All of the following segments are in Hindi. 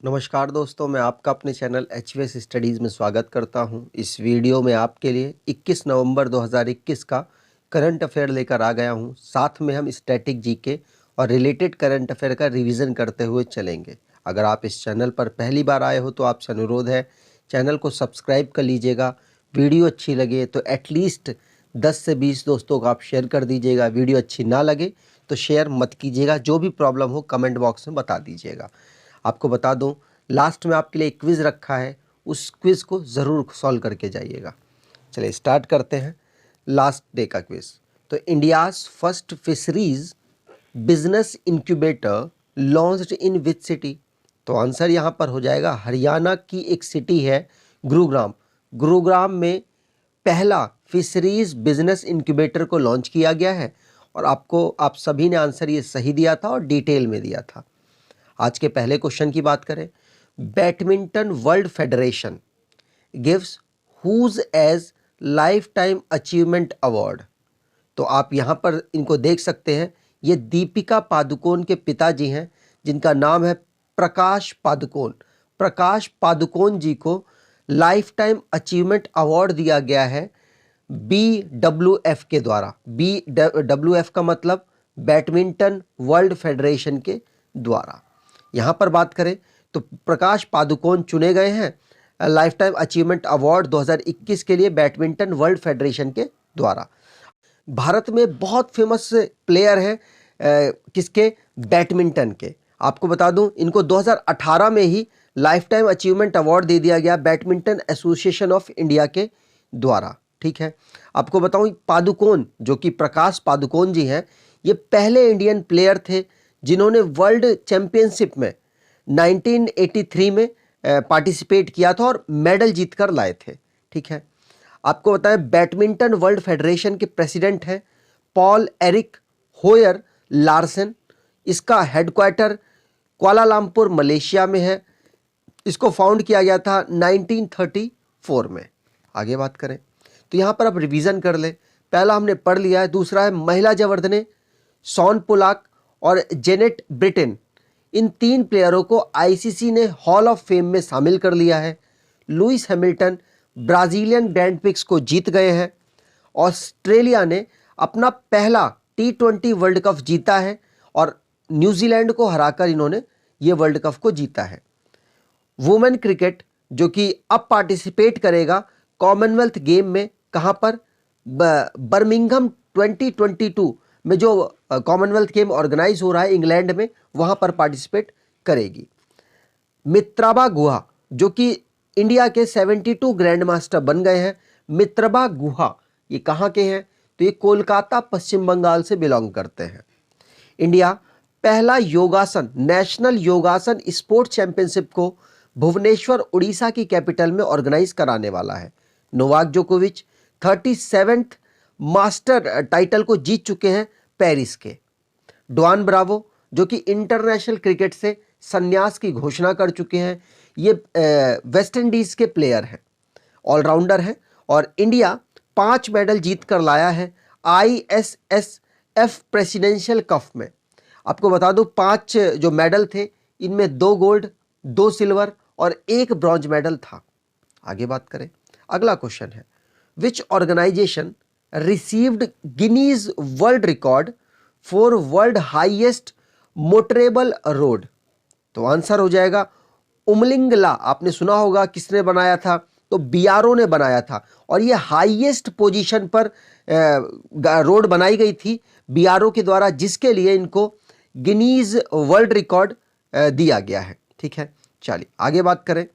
नमस्कार दोस्तों, मैं आपका अपने चैनल एचवीएस स्टडीज़ में स्वागत करता हूं। इस वीडियो में आपके लिए 21 नवंबर 2021 का करंट अफेयर लेकर आ गया हूं। साथ में हम स्टैटिक जीके और रिलेटेड करंट अफेयर का रिवीजन करते हुए चलेंगे। अगर आप इस चैनल पर पहली बार आए हो तो आपसे अनुरोध है, चैनल को सब्सक्राइब कर लीजिएगा। वीडियो अच्छी लगे तो एटलीस्ट 10 से 20 दोस्तों को आप शेयर कर दीजिएगा। वीडियो अच्छी ना लगे तो शेयर मत कीजिएगा। जो भी प्रॉब्लम हो कमेंट बॉक्स में बता दीजिएगा। आपको बता दूं, लास्ट में आपके लिए एक क्विज़ रखा है, उस क्विज़ को ज़रूर सॉल्व करके जाइएगा। चलिए स्टार्ट करते हैं लास्ट डे का क्विज़। तो India's first fisheries business incubator launched in which city? तो आंसर यहाँ पर हो जाएगा हरियाणा की एक सिटी है गुरुग्राम। गुरुग्राम में पहला फिशरीज बिजनेस इंक्यूबेटर को लॉन्च किया गया है। और आप सभी ने आंसर ये सही दिया था और डिटेल में दिया था। आज के पहले क्वेश्चन की बात करें, Badminton World Federation gives whose as lifetime achievement award? तो आप यहाँ पर इनको देख सकते हैं, ये दीपिका पादुकोण के पिताजी हैं जिनका नाम है प्रकाश पादुकोण। प्रकाश पादुकोण जी को लाइफ टाइम अचीवमेंट अवार्ड दिया गया है BWF के द्वारा। BWF का मतलब बैडमिंटन वर्ल्ड फेडरेशन के द्वारा। यहाँ पर बात करें तो प्रकाश पादुकोण चुने गए हैं लाइफ टाइम अचीवमेंट अवार्ड 2021 के लिए बैडमिंटन वर्ल्ड फेडरेशन के द्वारा। भारत में बहुत फेमस प्लेयर हैं किसके? बैडमिंटन के। आपको बता दूं, इनको 2018 में ही लाइफ टाइम अचीवमेंट अवार्ड दे दिया गया बैडमिंटन एसोसिएशन ऑफ इंडिया के द्वारा। ठीक है, आपको बताऊं, पादुकोण जो कि प्रकाश पादुकोण जी हैं, ये पहले इंडियन प्लेयर थे जिन्होंने वर्ल्ड चैंपियनशिप में 1983 में पार्टिसिपेट किया था और मेडल जीतकर लाए थे। ठीक है, आपको बताएं, बैडमिंटन वर्ल्ड फेडरेशन के प्रेसिडेंट हैं पॉल एरिक होयर लार्सन। इसका हेडक्वार्टर कुआलालंपुर मलेशिया में है। इसको फाउंड किया गया था 1934 में। आगे बात करें तो यहाँ पर आप रिवीजन कर ले। पहला हमने पढ़ लिया है। दूसरा है महिला जवर्दने शॉन पोलाक और जेनेट ब्रिटेन। इन तीन प्लेयरों को आईसीसी ने हॉल ऑफ फेम में शामिल कर लिया है। Lewis Hamilton Brazilian grand prix को जीत गए हैं। ऑस्ट्रेलिया ने अपना पहला T20 वर्ल्ड कप जीता है और न्यूजीलैंड को हराकर इन्होंने ये वर्ल्ड कप को जीता है। वुमेन क्रिकेट जो कि अब पार्टिसिपेट करेगा कॉमनवेल्थ गेम में, कहाँ पर? बर्मिंघम 2022 में जो कॉमनवेल्थ गेम ऑर्गेनाइज हो रहा है इंग्लैंड में, वहां पर पार्टिसिपेट करेगी। मित्रबा गुहा जो कि इंडिया के 72 ग्रैंड मास्टर बन गए हैं। मित्रबा गुहा ये कहाँ के हैं? तो ये कोलकाता पश्चिम बंगाल से बिलोंग करते हैं। इंडिया पहला योगासन नेशनल योगासन स्पोर्ट्स चैंपियनशिप को भुवनेश्वर उड़ीसा की कैपिटल में ऑर्गेनाइज कराने वाला है। नोवाक जोकोविच 37th मास्टर टाइटल को जीत चुके हैं पेरिस के। डॉन ब्रावो जो कि इंटरनेशनल क्रिकेट से संन्यास की घोषणा कर चुके हैं। ये वेस्ट इंडीज के प्लेयर हैं, ऑलराउंडर हैं और इंडिया 5 मेडल जीत कर लाया है ISSF प्रेसिडेंशियल कप में। आपको बता दूं, 5 जो मेडल थे इनमें 2 गोल्ड, 2 सिल्वर और 1 ब्रॉन्ज मेडल था। आगे बात करें, अगला क्वेश्चन है, which organisation received Guinness World Record for world highest motorable road? तो आंसर हो जाएगा उमलिंगला। आपने सुना होगा, किसने बनाया था? तो BRO ने बनाया था और ये हाईएस्ट पोजीशन पर रोड बनाई गई थी BRO के द्वारा, जिसके लिए इनको गिनीज वर्ल्ड रिकॉर्ड दिया गया है। ठीक है, चलिए आगे बात करें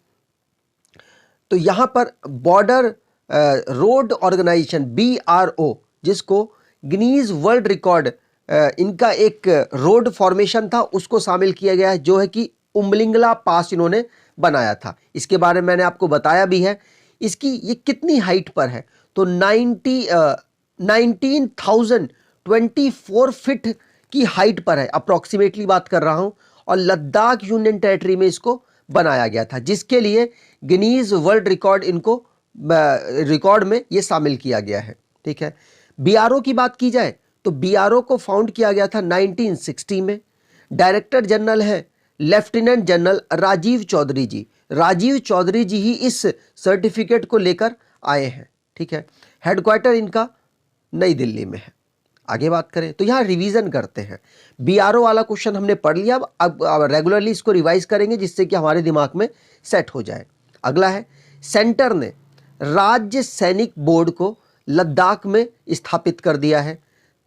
तो यहां पर बॉर्डर रोड ऑर्गेनाइजेशन BRO, जिसको गिनीज वर्ल्ड रिकॉर्ड इनका एक रोड फॉर्मेशन था, उसको शामिल किया गया है, जो है कि उमलिंगला पास इन्होंने बनाया था। इसके बारे में मैंने आपको बताया भी है। इसकी ये कितनी हाइट पर है? तो 19,024 फीट की हाइट पर है, अप्रॉक्सीमेटली बात कर रहा हूं। और लद्दाख यूनियन टेरिटरी में इसको बनाया गया था, जिसके लिए गिनीज वर्ल्ड रिकॉर्ड इनको रिकॉर्ड में ये शामिल किया गया है। ठीक है, BRO की बात की जाए तो BRO को फाउंड किया गया था 1960 में। डायरेक्टर जनरल है लेफ्टिनेंट जनरल राजीव चौधरी जी। राजीव चौधरी जी ही इस सर्टिफिकेट को लेकर आए हैं, ठीक है। हेडक्वार्टर इनका नई दिल्ली में है। आगे बात करें तो यहाँ रिवीजन करते हैं। बीआरओ वाला क्वेश्चन हमने पढ़ लिया, अब रेगुलरली इसको रिवाइज करेंगे जिससे कि हमारे दिमाग में सेट हो जाए। अगला है, सेंटर ने राज्य सैनिक बोर्ड को लद्दाख में स्थापित कर दिया है।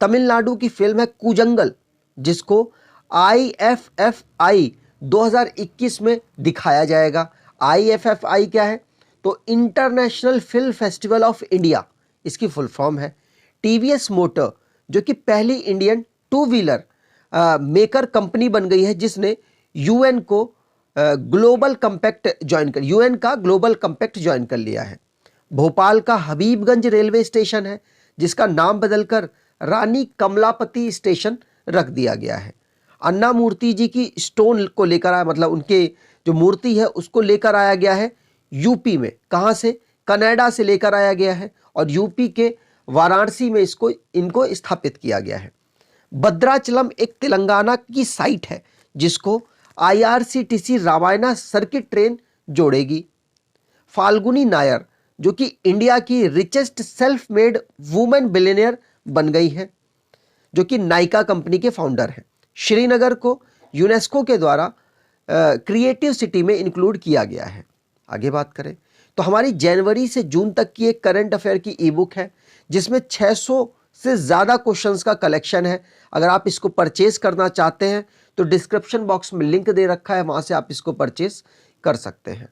तमिलनाडु की फिल्म है कूजंगल, जिसको IFFI 2021 में दिखाया जाएगा। IFFI क्या है? तो international film festival of India, इसकी फुल फॉर्म है। टीवीएस मोटर जो कि पहली Indian two wheeler maker company बन गई है, जिसने यूएन को ग्लोबल कंपैक्ट ज्वाइन कर यूएन का ग्लोबल कंपैक्ट ज्वाइन कर लिया है। भोपाल का हबीबगंज रेलवे स्टेशन है, जिसका नाम बदलकर रानी कमलापति स्टेशन रख दिया गया है। अन्ना मूर्ति जी की स्टोन को लेकर आया, मतलब उनके जो मूर्ति है उसको लेकर आया गया है यूपी में। कहाँ से? कनाडा से लेकर आया गया है और यूपी के वाराणसी में इनको स्थापित किया गया है। भद्राचलम एक तेलंगाना की साइट है, जिसको IRCTC रामायणा सर्किट ट्रेन जोड़ेगी। फाल्गुनी नायर जो कि इंडिया की richest self made women billionaire बन गई है, जो कि नाइका कंपनी के फाउंडर हैं। श्रीनगर को यूनेस्को के द्वारा क्रिएटिव सिटी में इंक्लूड किया गया है। आगे बात करें तो हमारी जनवरी से जून तक की एक करंट अफेयर की ई बुक है, जिसमें 600 से ज़्यादा क्वेश्चंस का कलेक्शन है। अगर आप इसको परचेज करना चाहते हैं तो डिस्क्रिप्शन बॉक्स में लिंक दे रखा है, वहाँ से आप इसको परचेज कर सकते हैं।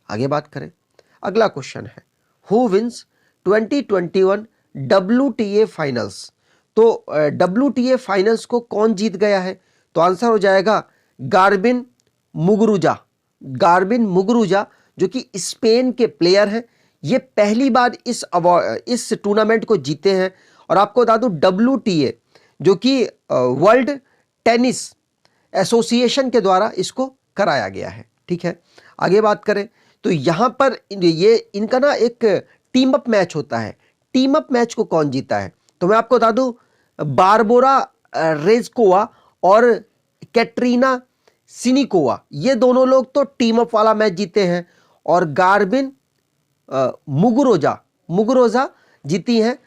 आगे बात करें, अगला क्वेश्चन है, हु विंस 2021 WTA फाइनल्स? तो WTA फाइनल्स को कौन जीत गया है? तो आंसर हो जाएगा गार्बिन मुगुरुजा। गार्बिन मुगुरुजा जो कि स्पेन के प्लेयर हैं, ये पहली बार इस टूर्नामेंट को जीते हैं। और आपको बता दूं WTA जो कि वर्ल्ड टेनिस एसोसिएशन के द्वारा इसको कराया गया है, ठीक है। आगे बात करें तो यहाँ पर ये इनका ना एक टीम अप मैच होता है। टीम अप मैच को कौन जीता है? तो मैं आपको बता दूं बारबोरा रेजकोवा और कैटरीना सिनिकोवा, ये दोनों लोग तो टीम अप वाला मैच जीते हैं। और गार्बिन मुगुरोजा जीती हैं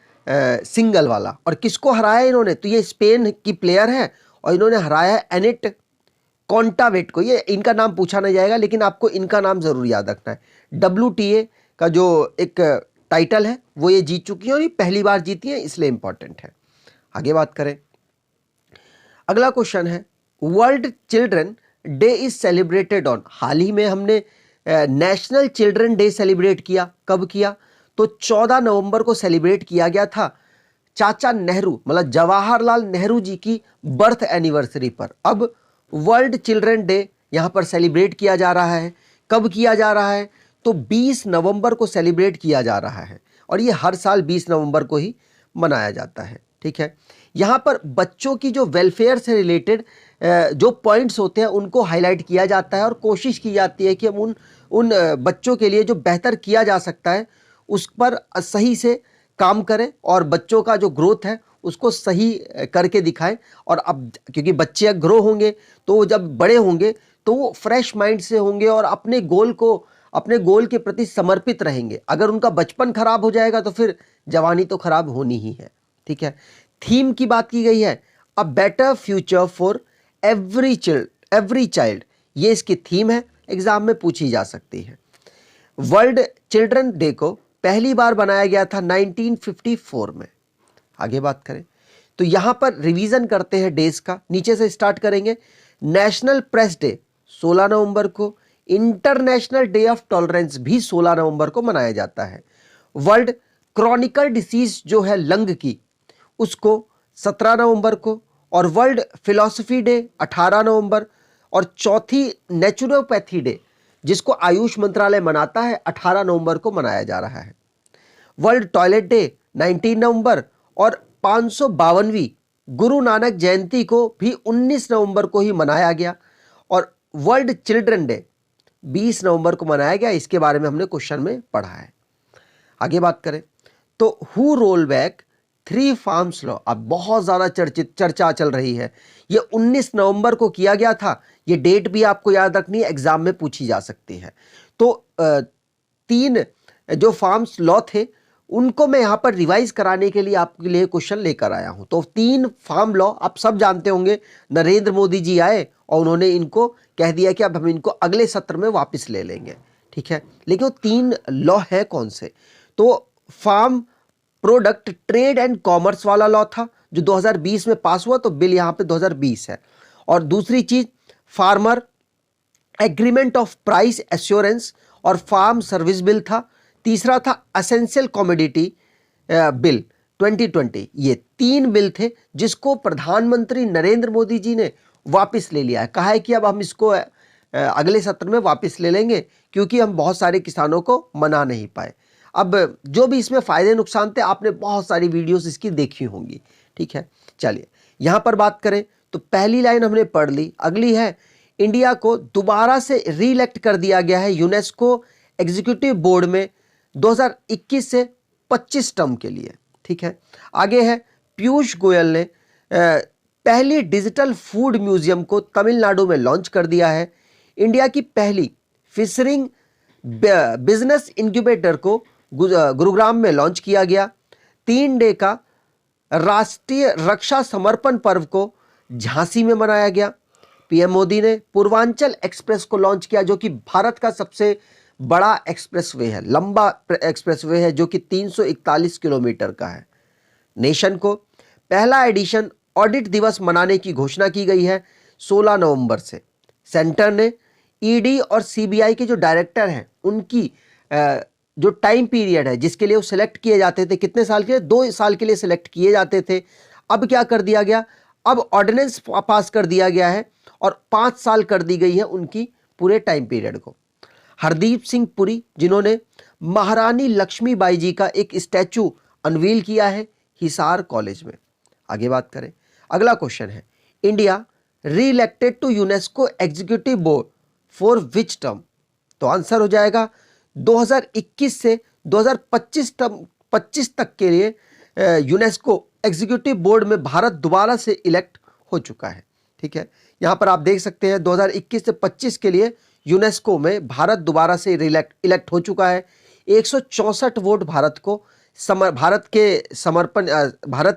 सिंगल वाला। और किसको हराया इन्होंने? तो ये स्पेन की प्लेयर है और इन्होंने हराया है एनिट कॉन्टावेट को। ये इनका नाम पूछा नहीं जाएगा, लेकिन आपको इनका नाम जरूर याद रखना है। WTA का जो एक टाइटल है वो ये जीत चुकी है और ये पहली बार जीती है, इसलिए इंपॉर्टेंट है। आगे बात करें, अगला क्वेश्चन है, world children day is celebrated on? हाल ही में हमने नेशनल चिल्ड्रन डे सेलिब्रेट किया। कब किया? तो 14 नवंबर को सेलिब्रेट किया गया था चाचा नेहरू, मतलब जवाहरलाल नेहरू जी की बर्थ एनिवर्सरी पर। अब वर्ल्ड चिल्ड्रन डे यहाँ पर सेलिब्रेट किया जा रहा है। कब किया जा रहा है? तो 20 नवंबर को सेलिब्रेट किया जा रहा है और ये हर साल 20 नवंबर को ही मनाया जाता है, ठीक है। यहाँ पर बच्चों की जो वेलफेयर से रिलेटेड जो पॉइंट्स होते हैं उनको हाईलाइट किया जाता है और कोशिश की जाती है कि हम उन बच्चों के लिए जो बेहतर किया जा सकता है उस पर सही से काम करें और बच्चों का जो ग्रोथ है उसको सही करके दिखाएं। और अब क्योंकि बच्चे ग्रो होंगे तो वो जब बड़े होंगे तो वो फ्रेश माइंड से होंगे और अपने गोल के प्रति समर्पित रहेंगे। अगर उनका बचपन खराब हो जाएगा तो फिर जवानी तो खराब होनी ही है, ठीक है। थीम की बात की गई है, a better future for every child, ये इसकी थीम है, एग्जाम में पूछी जा सकती है। वर्ल्ड चिल्ड्रन डे को पहली बार बनाया गया था 1954 में। आगे बात करें तो यहां पर रिवीजन करते हैं डेज का, नीचे से स्टार्ट करेंगे। नेशनल प्रेस डे 16 नवंबर को, इंटरनेशनल डे ऑफ टॉलरेंस भी 16 नवंबर को मनाया जाता है। वर्ल्ड क्रॉनिकल डिसीज जो है लंग की, उसको 17 नवंबर को, और वर्ल्ड फिलॉसफी डे 18 नवंबर, और चौथी नेचुरोपैथी डे जिसको आयुष मंत्रालय मनाता है 18 नवंबर को मनाया जा रहा है। वर्ल्ड टॉयलेट डे 19 नवंबर और 552वीं गुरु नानक जयंती को भी 19 नवंबर को ही मनाया गया। और वर्ल्ड चिल्ड्रन डे 20 नवंबर को मनाया गया, इसके बारे में हमने क्वेश्चन में पढ़ा है। आगे बात करें तो who roll back 3 farms law अब बहुत ज़्यादा चर्चा चल रही है। ये 19 नवंबर को किया गया था। ये डेट भी आपको याद रखनी है, एग्जाम में पूछी जा सकती है। तो 3 जो फार्म्स लॉ थे उनको मैं यहाँ पर रिवाइज कराने के लिए आपके लिए क्वेश्चन लेकर आया हूँ। तो 3 फार्म लॉ आप सब जानते होंगे, नरेंद्र मोदी जी आए और उन्होंने इनको कह दिया कि अब हम इनको अगले सत्र में वापस ले लेंगे, ठीक है। लेकिन वो 3 लॉ है कौन से? तो farm product trade and commerce वाला लॉ था जो 2020 में पास हुआ, तो बिल यहाँ पे 2020 है। और दूसरी चीज farmer agreement of price assurance और फार्म सर्विस बिल था। तीसरा था एसेंशियल कमोडिटी बिल 2020। ये 3 बिल थे जिसको प्रधानमंत्री नरेंद्र मोदी जी ने वापस ले लिया है। कहा है कि अब हम इसको अगले सत्र में वापस ले लेंगे क्योंकि हम बहुत सारे किसानों को मना नहीं पाए। अब जो भी इसमें फायदे नुकसान थे, आपने बहुत सारी वीडियोस इसकी देखी होंगी, ठीक है। चलिए यहां पर बात करें तो पहली लाइन हमने पढ़ ली। अगली है, इंडिया को दोबारा से रीइलेक्ट कर दिया गया है यूनेस्को एग्जीक्यूटिव बोर्ड में 2021 से 25 टर्म के लिए, ठीक है। आगे है, पीयूष गोयल ने पहली डिजिटल फूड म्यूजियम को तमिलनाडु में लॉन्च कर दिया है। इंडिया की पहली फिशरिंग बिजनेस इंक्यूबेटर को गुरुग्राम में लॉन्च किया गया। 3 डे का राष्ट्रीय रक्षा समर्पण पर्व को झांसी में मनाया गया। पीएम मोदी ने पूर्वांचल एक्सप्रेस को लॉन्च किया जो कि भारत का सबसे बड़ा एक्सप्रेसवे है, लंबा एक्सप्रेसवे है जो कि 341 किलोमीटर का है। नेशन को पहला एडिशन ऑडिट दिवस मनाने की घोषणा की गई है 16 नवंबर से। सेंटर ने ईडी और सीबीआई के जो डायरेक्टर हैं उनकी जो टाइम पीरियड है जिसके लिए वो सिलेक्ट किए जाते थे, कितने साल के लिए? 2 साल के लिए सिलेक्ट किए जाते थे। अब क्या कर दिया गया, अब ऑर्डिनेंस पास कर दिया गया है और 5 साल कर दी गई है उनकी पूरे टाइम पीरियड को। हरदीप सिंह पुरी जिन्होंने महारानी लक्ष्मीबाई जी का एक स्टैचू अनवील किया है हिसार कॉलेज में। आगे बात करें, अगला क्वेश्चन है, India re-elected to UNESCO executive board for which term? तो आंसर हो जाएगा 2021 से 2025 तक के लिए यूनेस्को एग्जीक्यूटिव बोर्ड में भारत दोबारा से इलेक्ट हो चुका है, ठीक है। यहां पर आप देख सकते हैं 2021 से 25 के लिए यूनेस्को में भारत दोबारा से इलेक्ट हो चुका है। 164 वोट भारत को भारत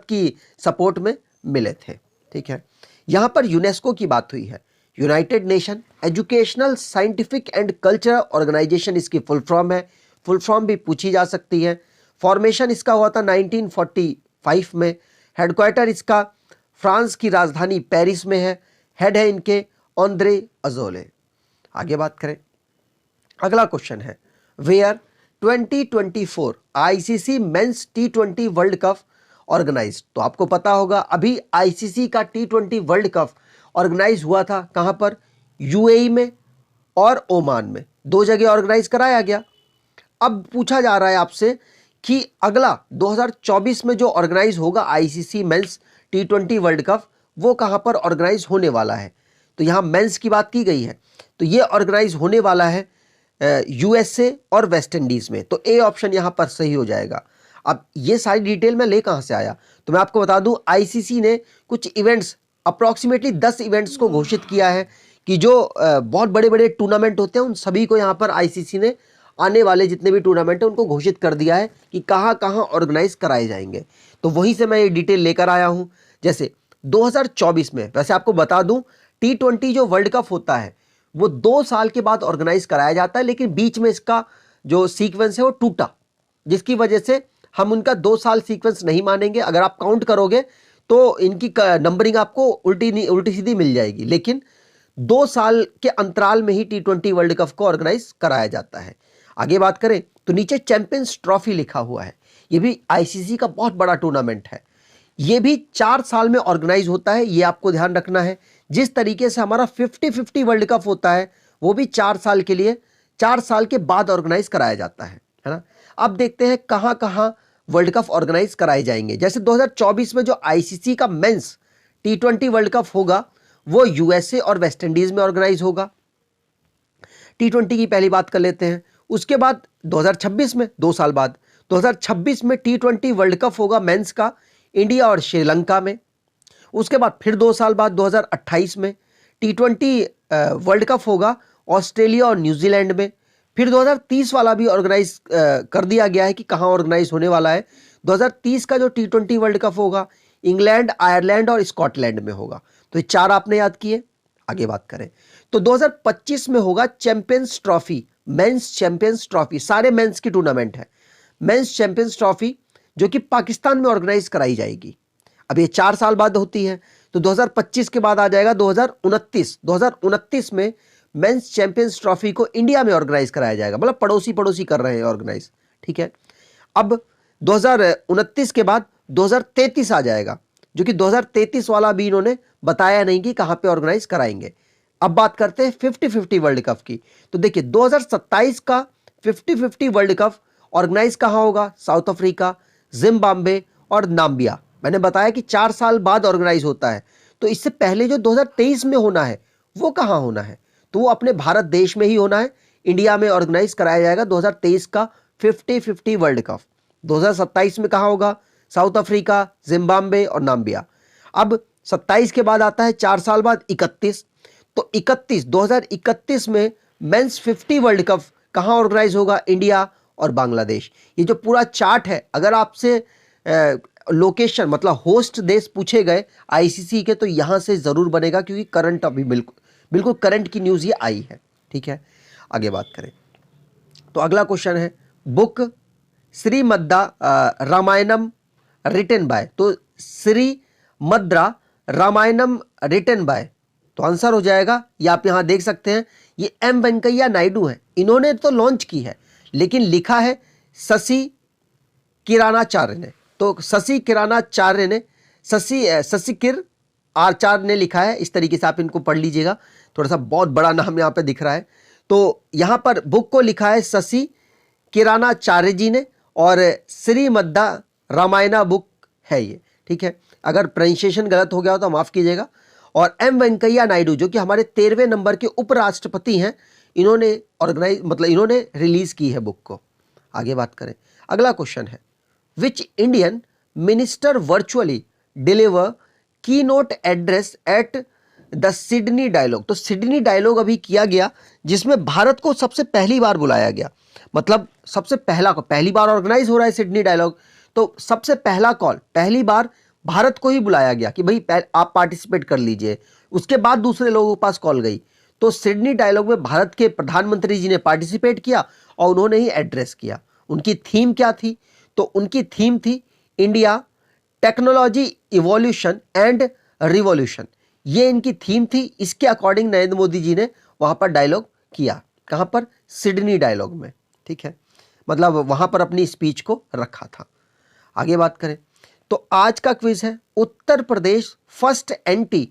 की सपोर्ट में मिले थे, ठीक है। यहां पर यूनेस्को की बात हुई है, United Nation Educational Scientific and Cultural Organization इसकी फुल फॉर्म है। फुल फॉर्म भी पूछी जा सकती है। फॉर्मेशन इसका हुआ था 1945 में। हेडक्वार्टर इसका फ्रांस की राजधानी पेरिस में है। हेड है इनके ऑन्द्रे अजोले। आगे बात करें, अगला क्वेश्चन है, where 2024 ICC men's T20 World Cup organise? तो आपको पता होगा अभी आईसीसी का T20 वर्ल्ड कप ऑर्गेनाइज हुआ था, कहां पर? यूएई में और ओमान में, 2 जगह ऑर्गेनाइज कराया गया। अब पूछा जा रहा है आपसे कि अगला 2024 में जो ऑर्गेनाइज होगा ICC men's T20 World cup वो कहां पर ऑर्गेनाइज होने वाला है? तो यहां मेंस की बात की गई है, तो ये ऑर्गेनाइज होने वाला है यूएसए और वेस्ट इंडीज में। तो ए ऑप्शन यहां पर सही हो जाएगा। अब ये सारी डिटेल में ले कहां से आया, तो मैं आपको बता दूं आईसीसी ने कुछ इवेंट्स, अप्रोक्सीमेटली 10 इवेंट्स को घोषित किया है कि जो बहुत बड़े बड़े टूर्नामेंट होते हैं उन सभी को यहाँ पर आईसीसी ने आने वाले जितने भी टूर्नामेंट हैं उनको घोषित कर दिया है कि कहाँ कहाँ ऑर्गेनाइज कराए जाएंगे। तो वहीं से मैं ये डिटेल लेकर आया हूँ। जैसे 2024 में, वैसे आपको बता दूं T20 जो वर्ल्ड कप होता है वो 2 साल के बाद ऑर्गेनाइज कराया जाता है, लेकिन बीच में इसका जो सीक्वेंस है वो टूटा, जिसकी वजह से हम उनका 2 साल सीक्वेंस नहीं मानेंगे। अगर आप काउंट करोगे तो इनकी नंबरिंग आपको उल्टी सीधी मिल जाएगी, लेकिन 2 साल के अंतराल में ही T20 वर्ल्ड कप को ऑर्गेनाइज कराया जाता है। आगे बात करें तो नीचे चैंपियंस ट्रॉफी लिखा हुआ है, यह भी आईसीसी का बहुत बड़ा टूर्नामेंट है। यह भी 4 साल में ऑर्गेनाइज होता है, यह आपको ध्यान रखना है। जिस तरीके से हमारा 50-50 वर्ल्ड कप होता है वो भी 4 साल के लिए, 4 साल के बाद ऑर्गेनाइज कराया जाता है ना। अब देखते हैं कहां कहां वर्ल्ड कप ऑर्गेनाइज कराए जाएंगे। जैसे 2024 में जो आईसीसी का मेंस T20 वर्ल्ड कप होगा वो यूएसए और वेस्ट इंडीज में ऑर्गेनाइज होगा। T20 की पहली बात कर लेते हैं। उसके बाद 2026 में, 2 साल बाद 2026 में T20 वर्ल्ड कप होगा मेंस का इंडिया और श्रीलंका में। उसके बाद फिर 2 साल बाद 2028 में T20 वर्ल्ड कप होगा ऑस्ट्रेलिया और न्यूजीलैंड में। फिर 2030 वाला भी ऑर्गेनाइज कर दिया गया है कि कहाँ ऑर्गेनाइज होने वाला है। 2030 का जो T20 वर्ल्ड कप होगा इंग्लैंड, आयरलैंड और स्कॉटलैंड में होगा। तो ये 4 आपने याद किए। आगे बात करें तो 2025 में होगा Champions Trophy, men's Champions Trophy, सारे मेंस की टूर्नामेंट है। मेंस चैंपियंस ट्रॉफी जो कि पाकिस्तान में ऑर्गेनाइज कराई जाएगी। अब ये 4 साल बाद होती है, तो 2025 के बाद आ जाएगा 2029। 2029 में मेंस चैंपियंस ट्रॉफी को इंडिया में ऑर्गेनाइज कराया जाएगा, मतलब पड़ोसी पड़ोसी कर रहे हैं ऑर्गेनाइज, ठीक है। अब 2029 के बाद 2033 आ जाएगा, जो कि 2033 वाला भी इन्होंने बताया नहीं कि कहां पे ऑर्गेनाइज कराएंगे। अब बात करते हैं 50-50 वर्ल्ड कप की। तो देखिए 2027 का 50-50 वर्ल्ड कप ऑर्गेनाइज कहां होगा? साउथ अफ्रीका, जिम्बाब्वे और नाम्बिया। मैंने बताया कि 4 साल बाद ऑर्गेनाइज होता है, तो इससे पहले जो 2023 में होना है वो कहां होना है? तो वो अपने भारत देश में ही होना है। इंडिया में ऑर्गेनाइज कराया जाएगा 2023 का 50-50 वर्ल्ड कप। 2027 में कहां होगा? साउथ अफ्रीका, जिम्बाब्वे और नाम्बिया। अब 27 के बाद आता है 4 साल बाद 31। तो 2031 में मेंस 50 वर्ल्ड कप कहां ऑर्गेनाइज होगा? इंडिया और बांग्लादेश। ये जो पूरा चार्ट है, अगर आपसे लोकेशन मतलब होस्ट देश पूछे गए आईसीसी के, तो यहां से जरूर बनेगा, क्योंकि करंट अभी बिल्कुल करंट की न्यूज ये आई है, ठीक है। आगे बात करें तो अगला क्वेश्चन है, बुक श्रीमद्दा रामायणम रिटन बाय। तो श्रीमद्रा रामायणम रिटन बाय, तो आंसर हो जाएगा, ये आप यहां देख सकते हैं, ये एम वेंकैया नायडू हैं। इन्होंने तो लॉन्च की है, लेकिन लिखा है शशि किराणाचार्य ने। तो शशि किराणाचार्य ने, शशिकिर आचार्य ने लिखा है। इस तरीके से आप इनको पढ़ लीजिएगा, थोड़ा सा बहुत बड़ा नाम यहाँ पे दिख रहा है। तो यहाँ पर बुक को लिखा है शशि किराणाचार्य जी ने, और श्रीमद्दा रामायणा बुक है ये, ठीक है। अगर प्रोनाउंसिएशन गलत हो गया हो तो माफ कीजिएगा। और एम वेंकैया नायडू जो कि हमारे 13वें नंबर के उपराष्ट्रपति हैं, इन्होंने इन्होंने रिलीज की है बुक को। आगे बात करें, अगला क्वेश्चन है, which Indian minister virtually deliver keynote address at the Sydney dialogue. तो सिडनी डायलॉग अभी किया गया, जिसमें भारत को सबसे पहली बार बुलाया गया, मतलब सबसे पहली बार ऑर्गेनाइज हो रहा है सिडनी डायलॉग, तो सबसे पहला कॉल पहली बार भारत को ही बुलाया गया कि भाई आप पार्टिसिपेट कर लीजिए। उसके बाद दूसरे लोगों के पास कॉल गई, तो सिडनी डायलॉग में भारत के प्रधानमंत्री जी ने पार्टिसिपेट किया और उन्होंने ही एड्रेस किया। उनकी थीम क्या थी? तो उनकी थीम थी India technology evolution and revolution, ये इनकी थीम थी। इसके अकॉर्डिंग नरेंद्र मोदी जी ने वहां पर डायलॉग किया। कहां पर? सिडनी डायलॉग में, ठीक है, मतलब वहां पर अपनी स्पीच को रखा था। आगे बात करें तो आज का क्विज है, Uttar Pradesh first anti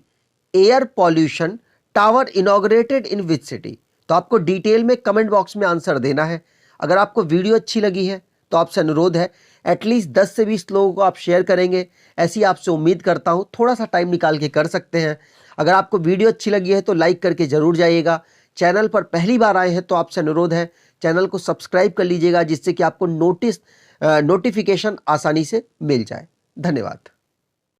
air pollution tower inaugurated in which city. तो आपको डिटेल में कमेंट बॉक्स में आंसर देना है। अगर आपको वीडियो अच्छी लगी है तो आपसे अनुरोध है एटलीस्ट 10 से 20 लोगों को आप शेयर करेंगे, ऐसी आपसे उम्मीद करता हूं। थोड़ा सा टाइम निकाल के कर सकते हैं। अगर आपको वीडियो अच्छी लगी है तो लाइक करके जरूर जाइएगा। चैनल पर पहली बार आए हैं तो आपसे अनुरोध है चैनल को सब्सक्राइब कर लीजिएगा, जिससे कि आपको नोटिफिकेशन आसानी से मिल जाए। धन्यवाद।